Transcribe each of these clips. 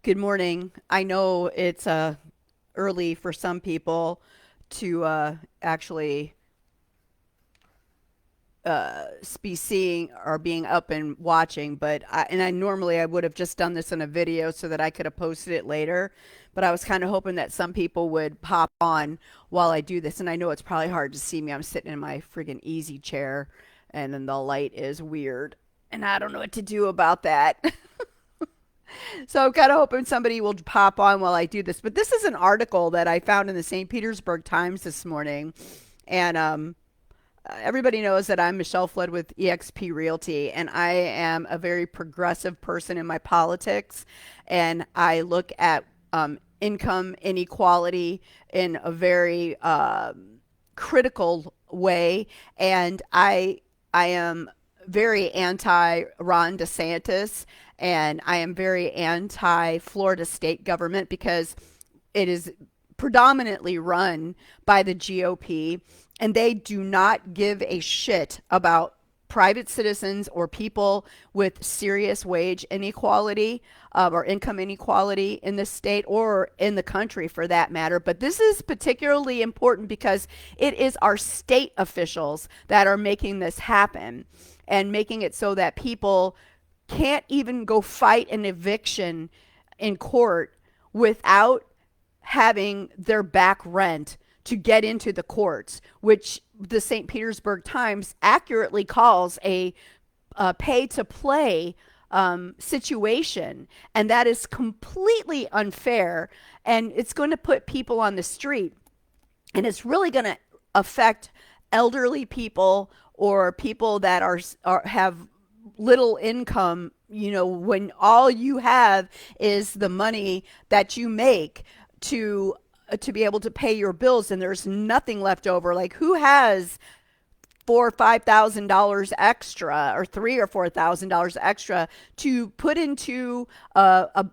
Good morning. I know it's early for some people to actually be seeing or being up and watching, but I normally I would have just done this in a video so that I could have posted it later. But I was kind of hoping that some people would pop on while I do this, and I know it's probably hard to see me. I'm sitting in my friggin' easy chair, and then the light is weird, and I don't know what to do about that. So I'm kind of hoping somebody will pop on while I do this. But this is an article that I found in the St. Petersburg Times this morning. And everybody knows that I'm Michelle Flood with eXp Realty, and I am a very progressive person in my politics. And I look at income inequality in a very critical way. And I am very anti Ron DeSantis, and I am very anti Florida state government because it is predominantly run by the GOP, and they do not give a shit about private citizens or people with serious wage inequality or income inequality in the state or in the country for that matter. But this is particularly important because it is our state officials that are making this happen and making it so that people can't even go fight an eviction in court without having their back rent to get into the courts, which the St. Petersburg Times accurately calls a pay to play situation. And that is completely unfair. And it's going to put people on the street. And it's really going to affect elderly people or people that have little income, when all you have is the money that you make to be able to pay your bills and there's nothing left over. Like, who has $4,000 or $5,000 extra, or $3,000 or $4,000 extra to put into a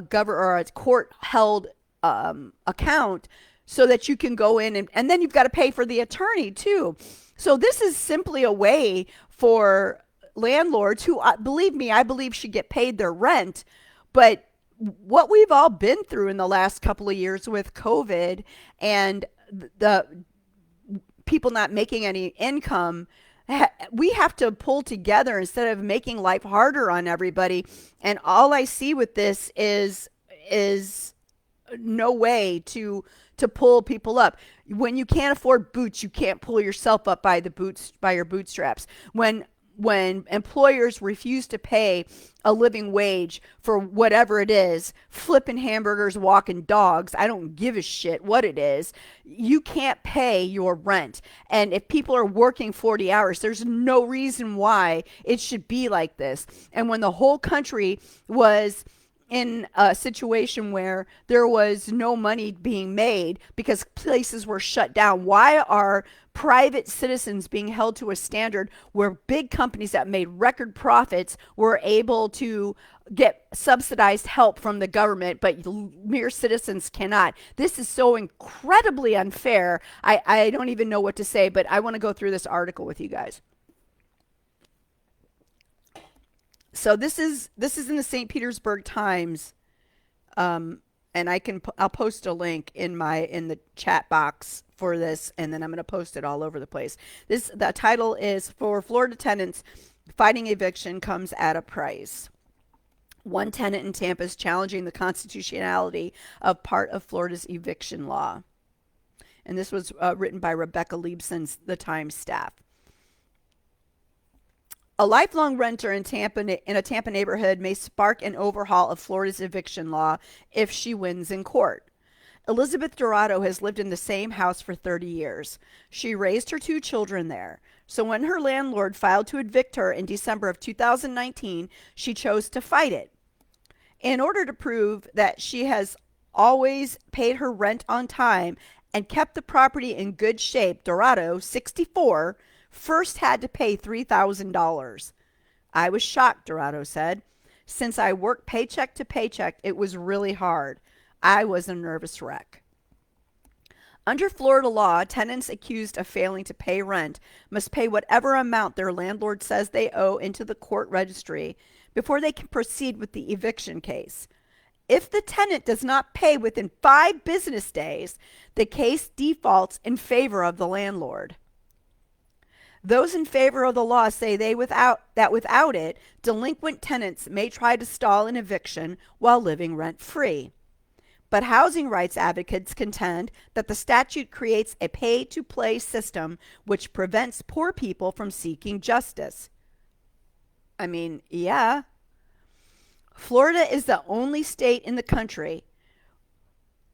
government or a court held account so that you can go in and then you've got to pay for the attorney too. So this is simply a way for landlords who, believe me, I believe should get paid their rent. But what we've all been through in the last couple of years with COVID and the people not making any income, we have to pull together instead of making life harder on everybody. And all I see with this is no way to pull people up. When you can't afford boots, you can't pull yourself up by your bootstraps. When employers refuse to pay a living wage for whatever it is, flipping hamburgers, walking dogs, I don't give a shit what it is, you can't pay your rent. And if people are working 40 hours, there's no reason why it should be like this. And when the whole country was in a situation where there was no money being made because places were shut down, why are private citizens being held to a standard where big companies that made record profits were able to get subsidized help from the government, but mere citizens cannot? This is so incredibly unfair. I don't even know what to say, but I want to go through this article with you guys. So this is in the St. Petersburg Times, and I'll post a link in the chat box for this, and then I'm going to post it all over the place. The title is "For Florida Tenants, Fighting Eviction Comes at a Price." One tenant in Tampa is challenging the constitutionality of part of Florida's eviction law, and this was written by Rebecca Liebson's The Times staff. A lifelong renter in a Tampa neighborhood may spark an overhaul of Florida's eviction law if she wins in court. Elizabeth Dorado has lived in the same house for 30 years. She raised her two children there. So when her landlord filed to evict her in December of 2019, she chose to fight it. In order to prove that she has always paid her rent on time and kept the property in good shape, Dorado, 64, first had to pay $3,000. I was shocked, Dorado said. Since I worked paycheck to paycheck, it was really hard. I was a nervous wreck. Under Florida law, tenants accused of failing to pay rent must pay whatever amount their landlord says they owe into the court registry before they can proceed with the eviction case. If the tenant does not pay within 5 business days, the case defaults in favor of the landlord. Those in favor of the law say without it, delinquent tenants may try to stall an eviction while living rent-free. But housing rights advocates contend that the statute creates a pay-to-play system which prevents poor people from seeking justice. I mean, yeah. Florida is the only state in the country.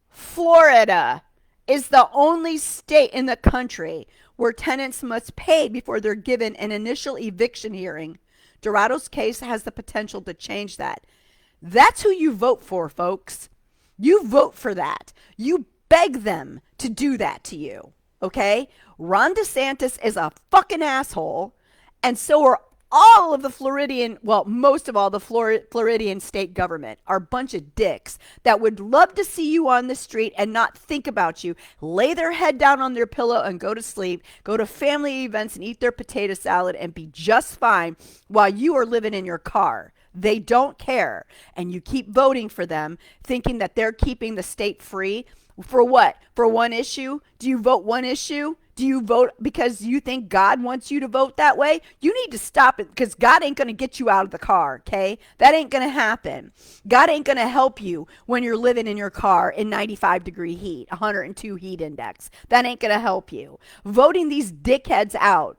Florida is the only state in the country where tenants must pay before they're given an initial eviction hearing. Dorado's case has the potential to change that. That's who you vote for, folks. You vote for that. You beg them to do that to you, okay? Ron DeSantis is a fucking asshole, and so are all of the Floridian, well, most of all the Floridian state government are a bunch of dicks that would love to see you on the street and not think about you, lay their head down on their pillow and go to sleep, go to family events and eat their potato salad and be just fine while you are living in your car. They don't care. And you keep voting for them, thinking that they're keeping the state free. For what? For one issue? Do you vote one issue? Do you vote because you think God wants you to vote that way? You need to stop it, because God ain't going to get you out of the car, okay? That ain't going to happen. God ain't going to help you when you're living in your car in 95-degree heat, 102 heat index. That ain't going to help you. Voting these dickheads out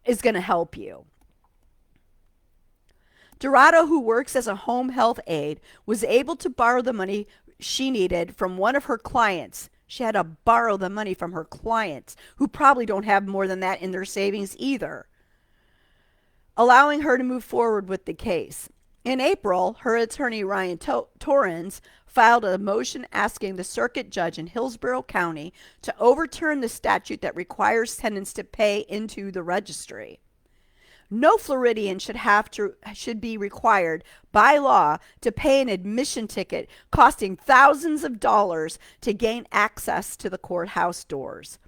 is going to help you. Dorado, who works as a home health aide, was able to borrow the money she needed from one of her clients. She had to borrow the money from her clients, who probably don't have more than that in their savings either, allowing her to move forward with the case. In April, her attorney, Ryan Torrens, filed a motion asking the circuit judge in Hillsborough County to overturn the statute that requires tenants to pay into the registry. No Floridian should be required by law to pay an admission ticket costing thousands of dollars to gain access to the courthouse doors.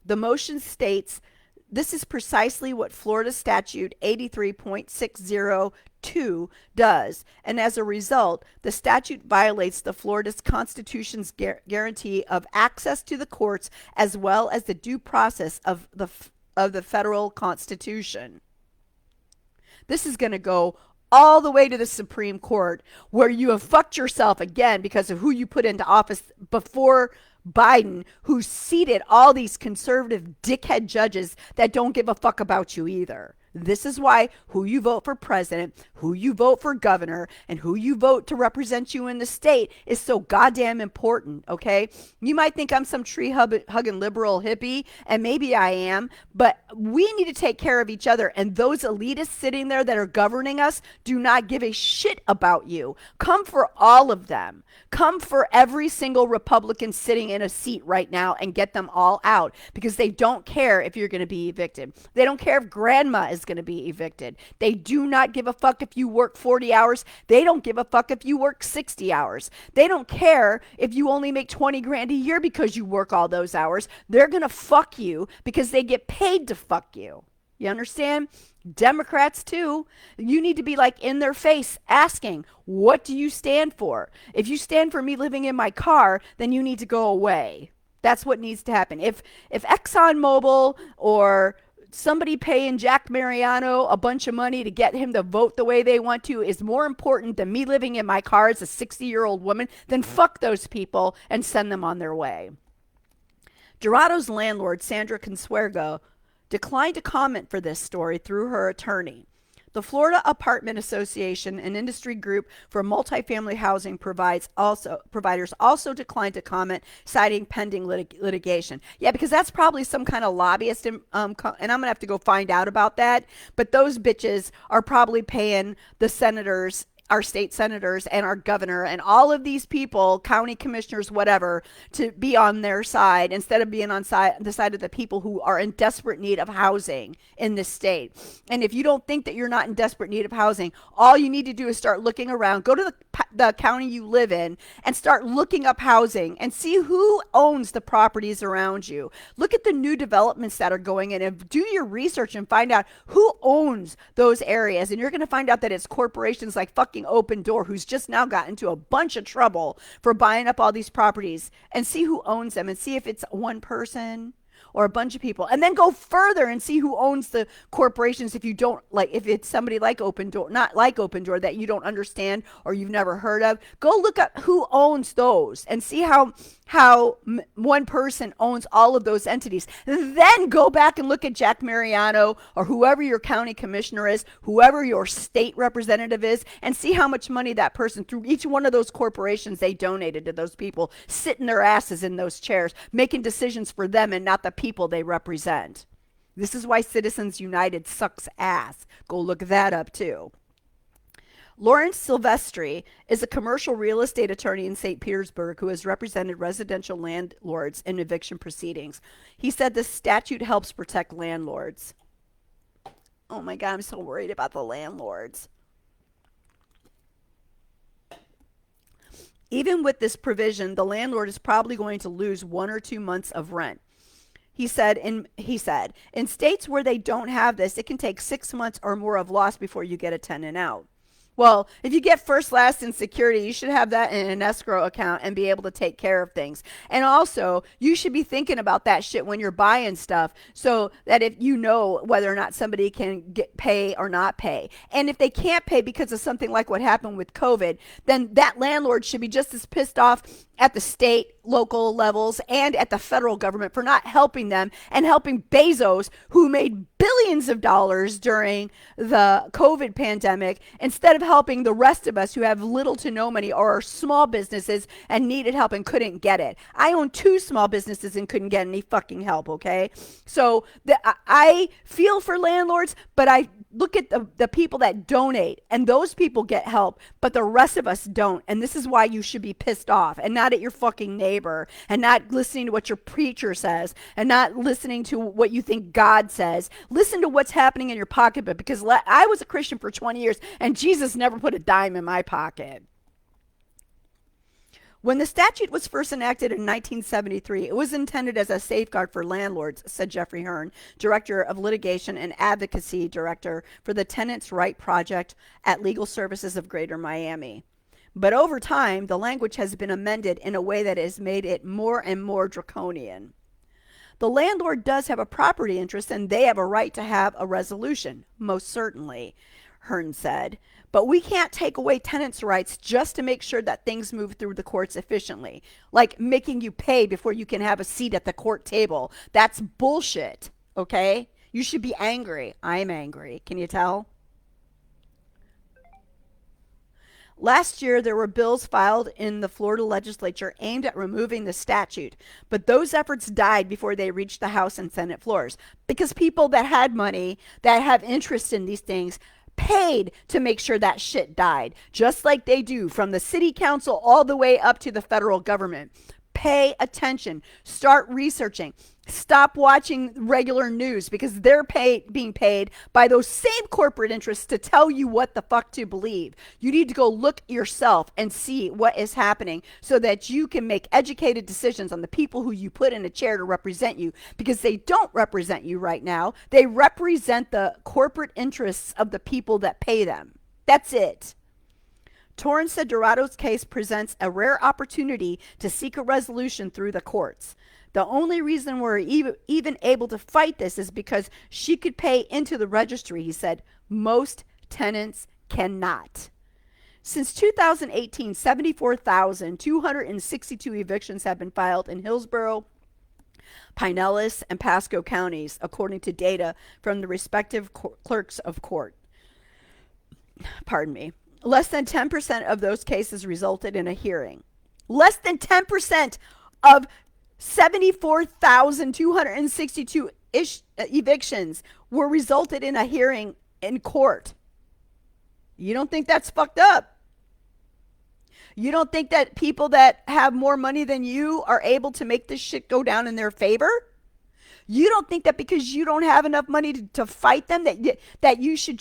The motion states this is precisely what Florida Statute 83.602 does, and as a result, the statute violates the Florida's Constitution's guarantee of access to the courts as well as the due process of the federal Constitution. This is going to go all the way to the Supreme Court, where you have fucked yourself again because of who you put into office before Biden, who seated all these conservative dickhead judges that don't give a fuck about you either. This is why who you vote for president, who you vote for governor, and who you vote to represent you in the state is so goddamn important, okay? You might think I'm some tree-hugging liberal hippie, and maybe I am, but we need to take care of each other, and those elitists sitting there that are governing us do not give a shit about you. Come for all of them. Come for every single Republican sitting in a seat right now and get them all out, because they don't care if you're going to be evicted. They don't care if grandma is going to be evicted. They do not give a fuck if you work 40 hours. They don't give a fuck if you work 60 hours. They don't care if you only make 20 grand a year because you work all those hours. They're going to fuck you because they get paid to fuck you. You understand? Democrats too. You need to be like in their face asking, what do you stand for? If you stand for me living in my car, then you need to go away. That's what needs to happen. If ExxonMobil or somebody paying Jack Mariano a bunch of money to get him to vote the way they want to is more important than me living in my car as a 60-year-old woman, then fuck those people and send them on their way. Dorado's landlord, Sandra Consuegra, declined to comment for this story through her attorney. The Florida Apartment Association, an industry group for multifamily housing providers, also declined to comment, citing pending litigation. Yeah, because that's probably some kind of lobbyist, and I'm going to have to go find out about that. But those bitches are probably paying the senators, our state senators and our governor and all of these people, county commissioners, whatever, to be on their side instead of being on the side of the people who are in desperate need of housing in this state. And if you don't think that you're not in desperate need of housing, all you need to do is start looking around. Go to the county you live in and start looking up housing and see who owns the properties around you. Look at the new developments that are going in and do your research and find out who owns those areas. And you're going to find out that it's corporations like fucking fucking Open Door, who's just now got into a bunch of trouble for buying up all these properties, and see who owns them and see if it's one person or a bunch of people, and then go further and see who owns the corporations. If you don't like, if it's somebody like Open Door, not like Open Door, that you don't understand or you've never heard of, go look up who owns those and see how one person owns all of those entities. Then go back and look at Jack Mariano or whoever your county commissioner is, whoever your state representative is, and see how much money that person, through each one of those corporations they donated to those people, sitting their asses in those chairs, making decisions for them and not the people they represent. This is why Citizens United sucks ass. Go look that up too. Lawrence Silvestri is a commercial real estate attorney in St. Petersburg who has represented residential landlords in eviction proceedings. He said the statute helps protect landlords. Oh my God, I'm so worried about the landlords. Even with this provision, the landlord is probably going to lose 1 or 2 months of rent. He said, in states where they don't have this, it can take 6 months or more of loss before you get a tenant out. Well, if you get first, last, and security, you should have that in an escrow account and be able to take care of things. And also, you should be thinking about that shit when you're buying stuff, so that if you know whether or not somebody can pay or not pay. And if they can't pay because of something like what happened with COVID, then that landlord should be just as pissed off at the state, local levels, and at the federal government for not helping them and helping Bezos, who made billions of dollars during the COVID pandemic, instead of helping the rest of us who have little to no money or are small businesses and needed help and couldn't get it. I own 2 small businesses and couldn't get any fucking help, okay? So I feel for landlords, but I look at the people that donate, and those people get help, but the rest of us don't. And this is why you should be pissed off, and not at your fucking neighbor, and not listening to what your preacher says, and not listening to what you think God says. Listen to what's happening in your pocketbook, because I was a Christian for 20 years, and Jesus never put a dime in my pocket. When the statute was first enacted in 1973, it was intended as a safeguard for landlords, said Jeffrey Hearn, Director of Litigation and Advocacy Director for the Tenants' Right Project at Legal Services of Greater Miami. But over time, the language has been amended in a way that has made it more and more draconian. The landlord does have a property interest, and they have a right to have a resolution, most certainly, Hearn said. But we can't take away tenants' rights just to make sure that things move through the courts efficiently, like making you pay before you can have a seat at the court table. That's bullshit, okay? You should be angry. I'm angry. Can you tell? Last year, there were bills filed in the Florida legislature aimed at removing the statute, but those efforts died before they reached the House and Senate floors, because people that had money, that have interest in these things, paid to make sure that shit died, just like they do from the city council all the way up to the federal government. Pay attention. Start researching. Stop watching regular news, because they're being paid by those same corporate interests to tell you what the fuck to believe. You need to go look yourself and see what is happening so that you can make educated decisions on the people who you put in a chair to represent you, because they don't represent you right now. They represent the corporate interests of the people that pay them. That's it. Torrance said Dorado's case presents a rare opportunity to seek a resolution through the courts. The only reason we're even able to fight this is because she could pay into the registry, he said. Most tenants cannot. Since 2018, 74,262 evictions have been filed in Hillsborough, Pinellas, and Pasco counties, according to data from the respective clerks of court. Pardon me. Less than 10% of those cases resulted in a hearing. Less than 10% of 74,262 evictions were resulted in a hearing in court. You don't think that's fucked up? You don't think that people that have more money than you are able to make this shit go down in their favor? You don't think that because you don't have enough money to fight them that you should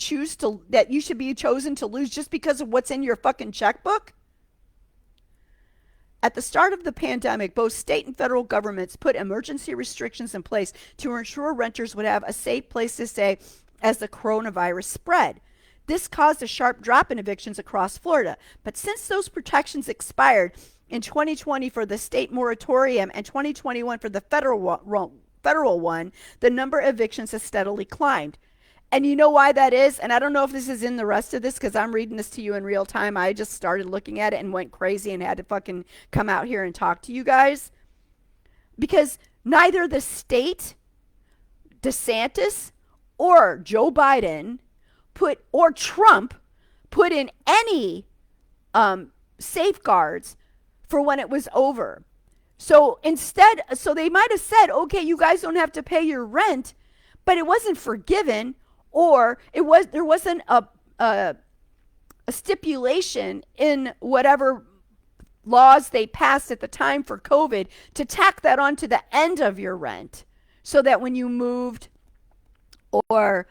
be chosen to lose just because of what's in your fucking checkbook? At the start of the pandemic, both state and federal governments put emergency restrictions in place to ensure renters would have a safe place to stay as the coronavirus spread. This caused a sharp drop in evictions across Florida. But since those protections expired in 2020 for the state moratorium and 2021 for the federal one, the number of evictions has steadily climbed. And you know why that is? And I don't know if this is in the rest of this because I'm reading this to you in real time. I just started looking at it and went crazy and had to fucking come out here and talk to you guys. Because neither the state, DeSantis, or Joe Biden or Trump put in any safeguards for when it was over. So instead, they might have said, okay, you guys don't have to pay your rent, but it wasn't forgiven, or there wasn't a stipulation in whatever laws they passed at the time for COVID to tack that on to the end of your rent, so that when you moved or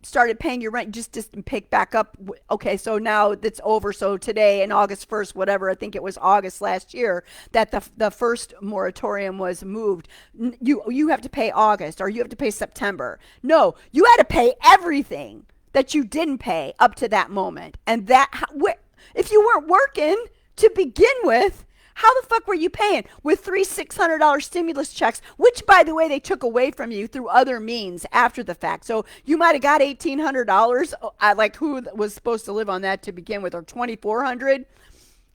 started paying your rent, just pick back up. Okay, so now it's over. So today, in August 1st, whatever, I think it was August last year, that the first moratorium was moved. You have to pay August, or you have to pay September. No, you had to pay everything that you didn't pay up to that moment. And if you weren't working to begin with, how the fuck were you paying with 3 $600 stimulus checks, which, by the way, they took away from you through other means after the fact? So you might have got $1,800, like who was supposed to live on that to begin with, or $2,400,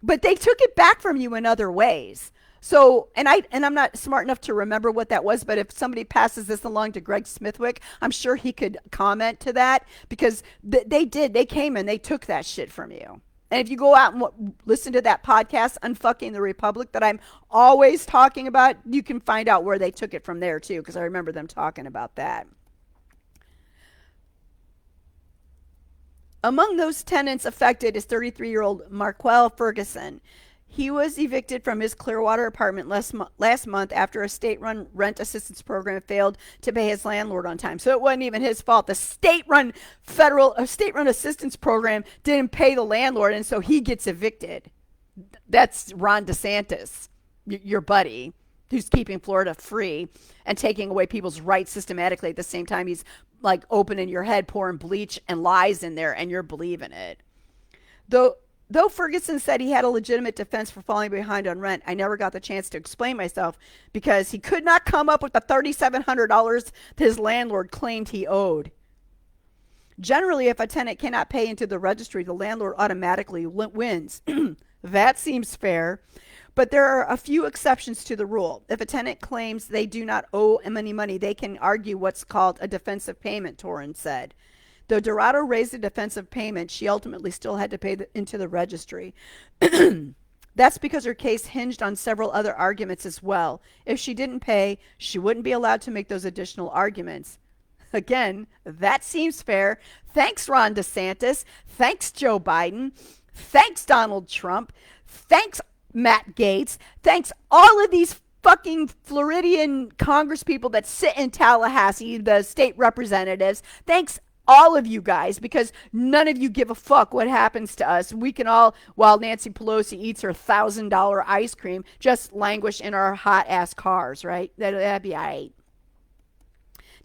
but they took it back from you in other ways. So, and I'm not smart enough to remember what that was, but if somebody passes this along to Greg Smithwick, I'm sure he could comment to that, because they came and they took that shit from you. And if you go out and listen to that podcast, Unfucking the Republic, that I'm always talking about, you can find out where they took it from there, too, because I remember them talking about that. Among those tenants affected is 33-year-old Marquel Ferguson. He was evicted from his Clearwater apartment last month after a state-run rent assistance program failed to pay his landlord on time. So it wasn't even his fault. The state-run assistance program didn't pay the landlord, and so he gets evicted. That's Ron DeSantis, your buddy, who's keeping Florida free and taking away people's rights systematically. At the same time, he's like opening your head, pouring bleach and lies in there, and you're believing it. Though Ferguson said he had a legitimate defense for falling behind on rent, I never got the chance to explain myself because he could not come up with the $3,700 that his landlord claimed he owed. Generally, if a tenant cannot pay into the registry, the landlord automatically wins. That seems fair, but there are a few exceptions to the rule. If a tenant claims they do not owe any money, they can argue what's called a defensive payment, Torrens said. Though Dorado raised a defensive payment, she ultimately still had to pay into the registry. That's because her case hinged on several other arguments as well. If she didn't pay, she wouldn't be allowed to make those additional arguments. Again, that seems fair. Thanks, Ron DeSantis. Thanks, Joe Biden. Thanks, Donald Trump. Thanks, Matt Gaetz. Thanks, all of these fucking Floridian congresspeople that sit in Tallahassee, the state representatives. Thanks, all of you guys, because none of you give a fuck what happens to us. We can all, while Nancy Pelosi eats her $1,000 ice cream, just languish in our hot-ass cars, right? That'd be all right.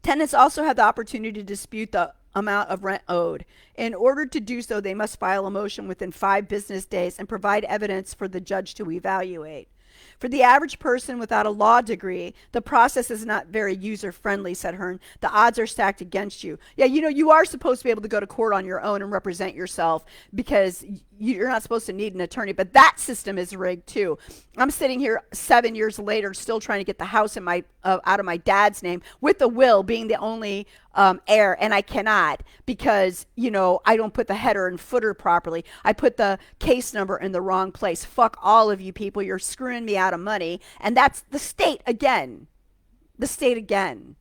Tenants also have the opportunity to dispute the amount of rent owed. In order to do so, they must file a motion within 5 business days and provide evidence for the judge to evaluate. For the average person without a law degree, the process is not very user-friendly, said Hearn. The odds are stacked against you. Yeah, you are supposed to be able to go to court on your own and represent yourself because you're not supposed to need an attorney. But that system is rigged, too. I'm sitting here 7 years later still trying to get the house in out of my dad's name with the will being the only heir, and I cannot because, I don't put the header and footer properly. I put the case number in the wrong place. Fuck all of you people. You're screwing me out of money. And that's the state again. The state again.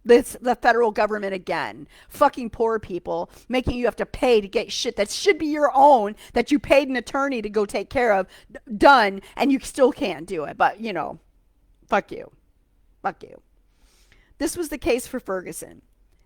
The federal government again. Fucking poor people, making you have to pay to get shit that should be your own, that you paid an attorney to go take care of, done, and you still can't do it. But, fuck you. Fuck you. This was the case for Ferguson.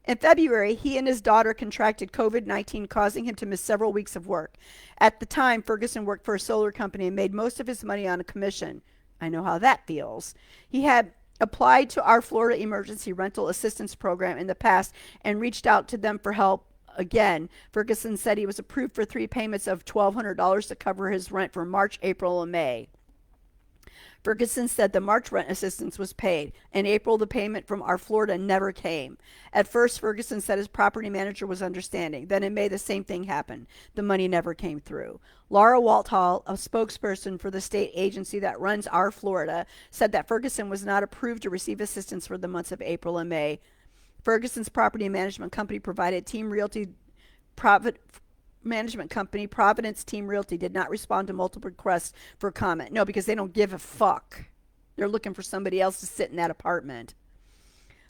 In February, he and his daughter contracted COVID-19, causing him to miss several weeks of work. At the time, Ferguson worked for a solar company and made most of his money on a commission. I know how that feels. He had applied to our Florida Emergency Rental Assistance Program in the past and reached out to them for help again. Ferguson said he was approved for 3 payments of $1,200 to cover his rent for March, April, and May. Ferguson said the March rent assistance was paid. In April, the payment from our Florida never came. At first, Ferguson said his property manager was understanding. Then in May, the same thing happened. The money never came through. Laura Walthall, a spokesperson for the state agency that runs our Florida, said that Ferguson was not approved to receive assistance for the months of April and May. Ferguson's property management company provided Team Realty management company Providence Team Realty did not respond to multiple requests for comment. No, because they don't give a fuck. They're looking for somebody else to sit in that apartment.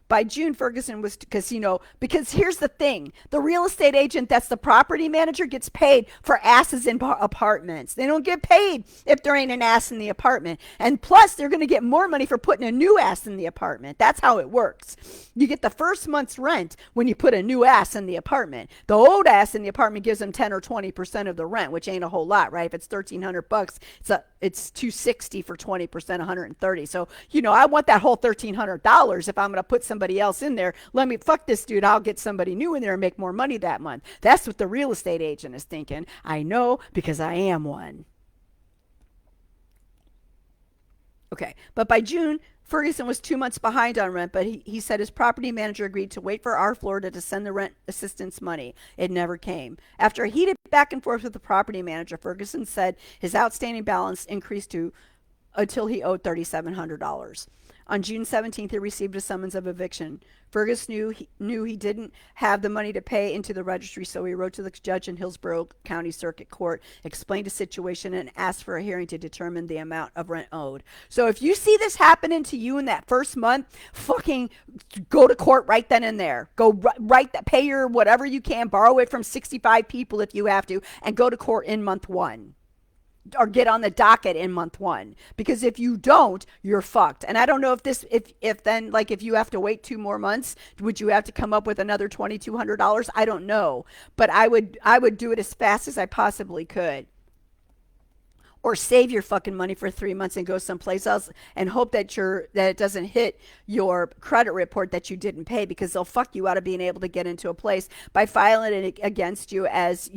By June, Ferguson was, because here's the thing. The real estate agent that's the property manager gets paid for asses in apartments. They don't get paid if there ain't an ass in the apartment. And plus, they're going to get more money for putting a new ass in the apartment. That's how it works. You get the first month's rent when you put a new ass in the apartment. The old ass in the apartment gives them 10 or 20% of the rent, which ain't a whole lot, right? If it's $1,300, it's $260 for 20%, $130. So, I want that whole $1,300 if I'm going to put somebody else in there. Let me fuck this dude. I'll get somebody new in there and make more money that month. That's what the real estate agent is thinking. I know because I am one. Okay, but by June, Ferguson was 2 months behind on rent, but he said his property manager agreed to wait for our Florida to send the rent assistance money. It never came. After a heated back and forth with the property manager, Ferguson said his outstanding balance increased until he owed $3,700. On June 17th, he received a summons of eviction. Ferguson knew he didn't have the money to pay into the registry, so he wrote to the judge in Hillsborough County Circuit Court, explained the situation, and asked for a hearing to determine the amount of rent owed. So if you see this happening to you in that first month, fucking go to court right then and there. Go right that, pay your whatever you can, borrow it from 65 people if you have to, and go to court in month 1. Or get on the docket in month 1, because if you don't, you're fucked. And I don't know if then, like, if you have to wait 2 more months, would you have to come up with another $2,200? I don't know, but I would do it as fast as I possibly could. Or save your fucking money for 3 months and go someplace else and hope that it doesn't hit your credit report that you didn't pay, because they'll fuck you out of being able to get into a place by filing it against you as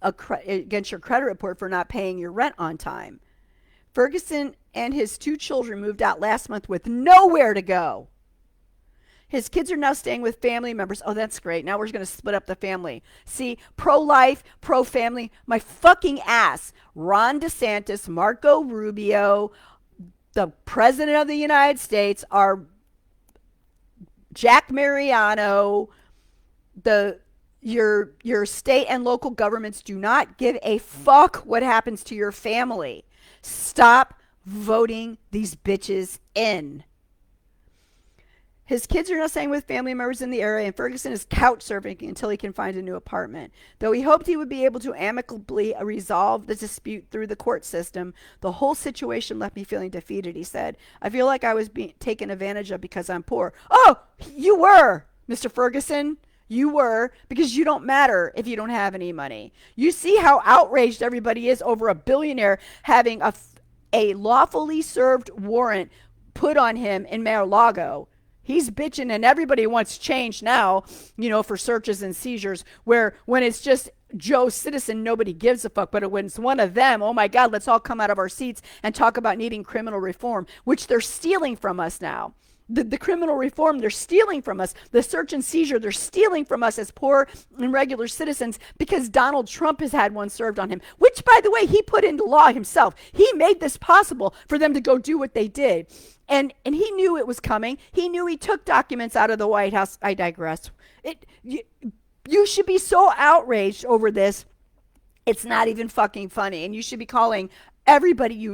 against your credit report for not paying your rent on time. Ferguson and his 2 children moved out last month with nowhere to go. His kids are now staying with family members. Oh, that's great. Now we're going to split up the family. See, pro-life, pro-family, my fucking ass. Ron DeSantis, Marco Rubio, the president of the United States, are Jack Mariano, your state and local governments do not give a fuck what happens to your family. Stop voting these bitches in. His kids are now staying with family members in the area, and Ferguson is couch surfing until he can find a new apartment. Though he hoped he would be able to amicably resolve the dispute through the court system, the whole situation left me feeling defeated, he said. I feel like I was being taken advantage of because I'm poor. Oh, you were, Mr. Ferguson. You were, because you don't matter if you don't have any money. You see how outraged everybody is over a billionaire having a lawfully served warrant put on him in Mar-a-Lago. He's bitching, and everybody wants change now, for searches and seizures, where when it's just Joe Citizen, nobody gives a fuck. But when it's one of them, oh my God, let's all come out of our seats and talk about needing criminal reform, which they're stealing from us now. The criminal reform, they're stealing from us. The search and seizure, they're stealing from us as poor and regular citizens, because Donald Trump has had one served on him, which, by the way, he put into law himself. He made this possible for them to go do what they did. And he knew it was coming. He knew he took documents out of the White House. I digress. You should be so outraged over this. It's not even fucking funny. And you should be calling everybody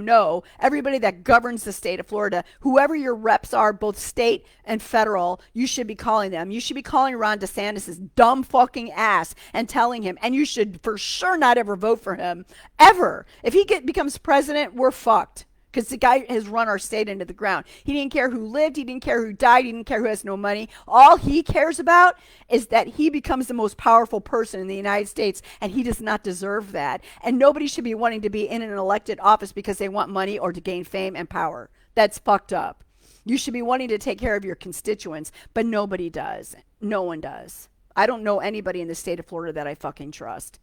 everybody that governs the state of Florida, whoever your reps are, both state and federal, you should be calling them. You should be calling Ron DeSantis' dumb fucking ass and telling him, and you should for sure not ever vote for him, ever. If he becomes president, we're fucked. Because the guy has run our state into the ground. He didn't care who lived. He didn't care who died. He didn't care who has no money. All he cares about is that he becomes the most powerful person in the United States, and he does not deserve that. And nobody should be wanting to be in an elected office because they want money or to gain fame and power. That's fucked up. You should be wanting to take care of your constituents, but nobody does. No one does. I don't know anybody in the state of Florida that I fucking trust.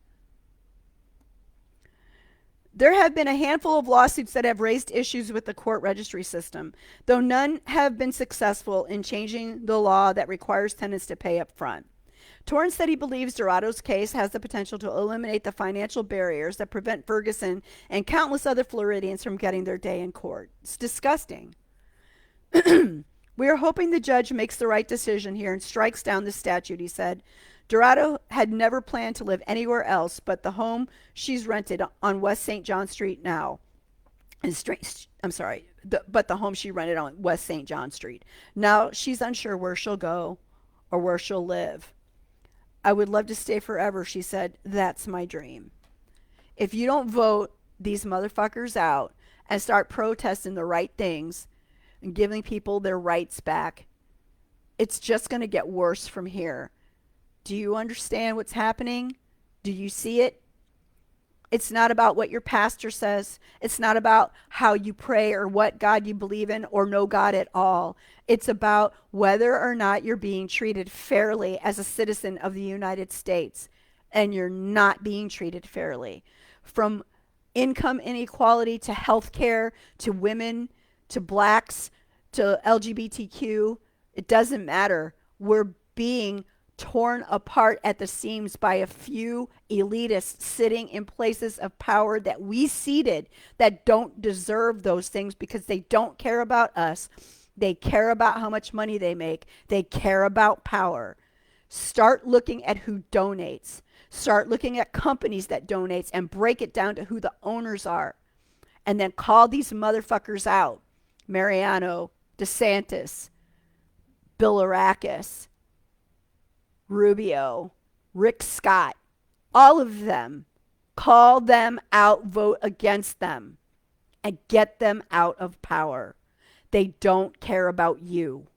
There have been a handful of lawsuits that have raised issues with the court registry system, though none have been successful in changing the law that requires tenants to pay up front. Torrance said he believes Dorado's case has the potential to eliminate the financial barriers that prevent Ferguson and countless other Floridians from getting their day in court. It's disgusting. We are hoping the judge makes the right decision here and strikes down the statute, he said. Dorado had never planned to live anywhere else but the home she's rented on West St. John Street now. But the home she rented on West St. John Street. Now she's unsure where she'll go or where she'll live. I would love to stay forever, she said. That's my dream. If you don't vote these motherfuckers out and start protesting the right things and giving people their rights back, it's just going to get worse from here. Do you understand what's happening? Do you see it? It's not about what your pastor says. It's not about how you pray or what God you believe in or no God at all. It's about whether or not you're being treated fairly as a citizen of the United States. And you're not being treated fairly. From income inequality to healthcare to women to blacks to LGBTQ, it doesn't matter. We're being torn apart at the seams by a few elitists sitting in places of power that we seated that don't deserve those things because they don't care about us. They care about how much money they make. They care about power. Start looking at who donates. Start looking at companies that donates and break it down to who the owners are. And then call these motherfuckers out. Mariano, DeSantis, Bilirakis, Rubio, Rick Scott, all of them. Call them out, vote against them, and get them out of power. They don't care about you.